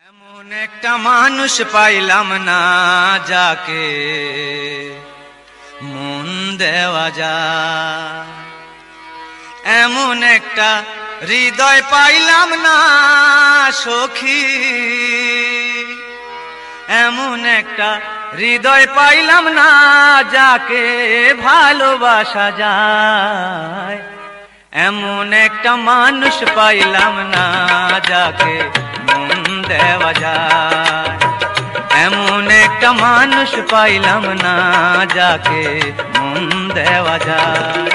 এমন একটা মানুষ পাইলাম না যাকে মন দেওয়া যায়, এমন একটা হৃদয় পাইলাম না সখী, এমন একটা হৃদয় পাইলাম না যাকে ভালোবাসা যায়, এমন একটা মানুষ পাইলাম না যাকে মন দেওয়া যায়, এমন একটা মানুষ পাইলাম না যাকে মন দেওয়া যায়,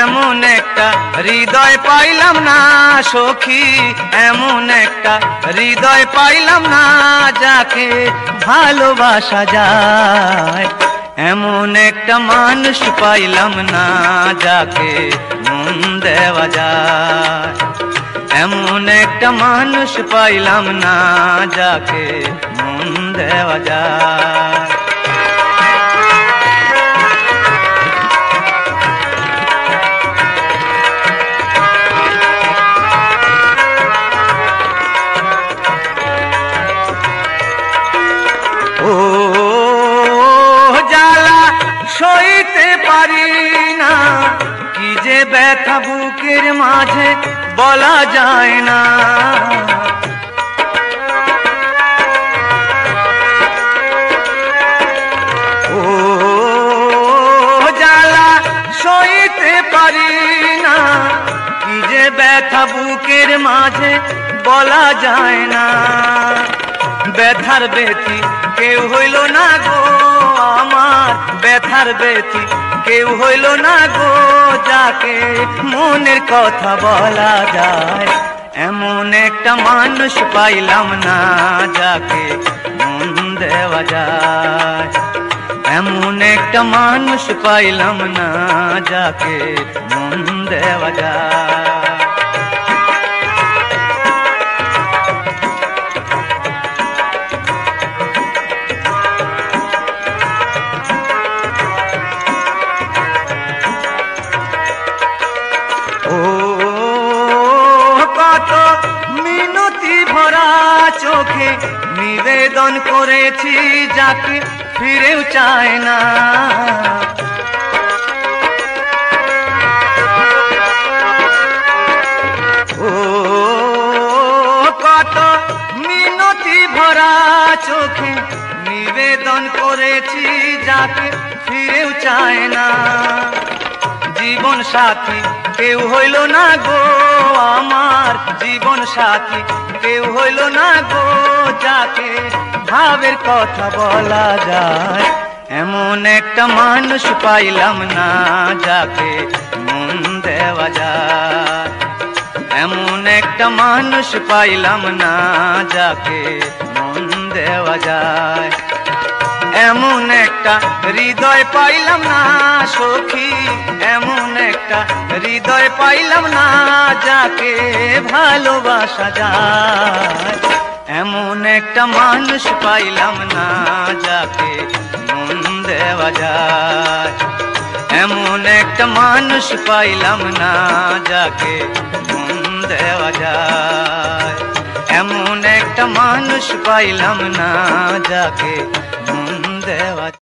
এমন একটা হৃদয় পাইলাম না সখী, এমন একটা হৃদয় পাইলাম না যাকে ভালোবাসা যায়, এমন একটা মানুষ পাইলাম না যাকে মন দেওয়া যায়, এমন একটা মানুষ পাইলাম না যাকে মন দেওয়া যায়। ও জ্বালা সইতে পারি না, কি যে ব্যথা বুকের মাঝে বলা যায় না, ও জ্বালা সইতে পারি না, কি যে ব্যথা বুকের মাঝে বলা যায় না, ব্যথার ব্যথি কেউ হইল না গো আমার, ব্যথার ব্যথি কেউ হইল না গো যাকে মনের কথা বলা যায়, এমন একটা মানুষ পাইলাম না যাকে মন দেওয়া যায়, এমন একটা মানুষ পাইলাম না যাকে মন দেওয়া যায়। ও কত মিনতি ভরা চোখে নিবেদন করেছি যাকে ফিরেও চায় না, ও কত মিনতি ভরা চোখে নিবেদন করেছি যাকে ফিরেও চায় না, জীবন সাথী কেউ হইল না গো আমার, জীবন সাথী কেউ হইল না গো যাকে ভাবের কথা বলা যায়, এমন একটা মানুষ পাইলাম না যাকে মন দেওয়া যায়, এমন একটা মানুষ পাইলাম না যাকে মন দেওয়া যায়, এমন একটা হৃদয় পাইলাম না সখী, এমন একটা হৃদয় পাইলাম না যাকে ভালোবাসা যায়, এমন একটা মানুষ পাইলাম না যাকে মন দেওয়া যায়, এমন একটা মানুষ পাইলাম না যাকে মন দেওয়া যায়, এমন একটা মানুষ পাইলাম না যাকে মন দেওয়া।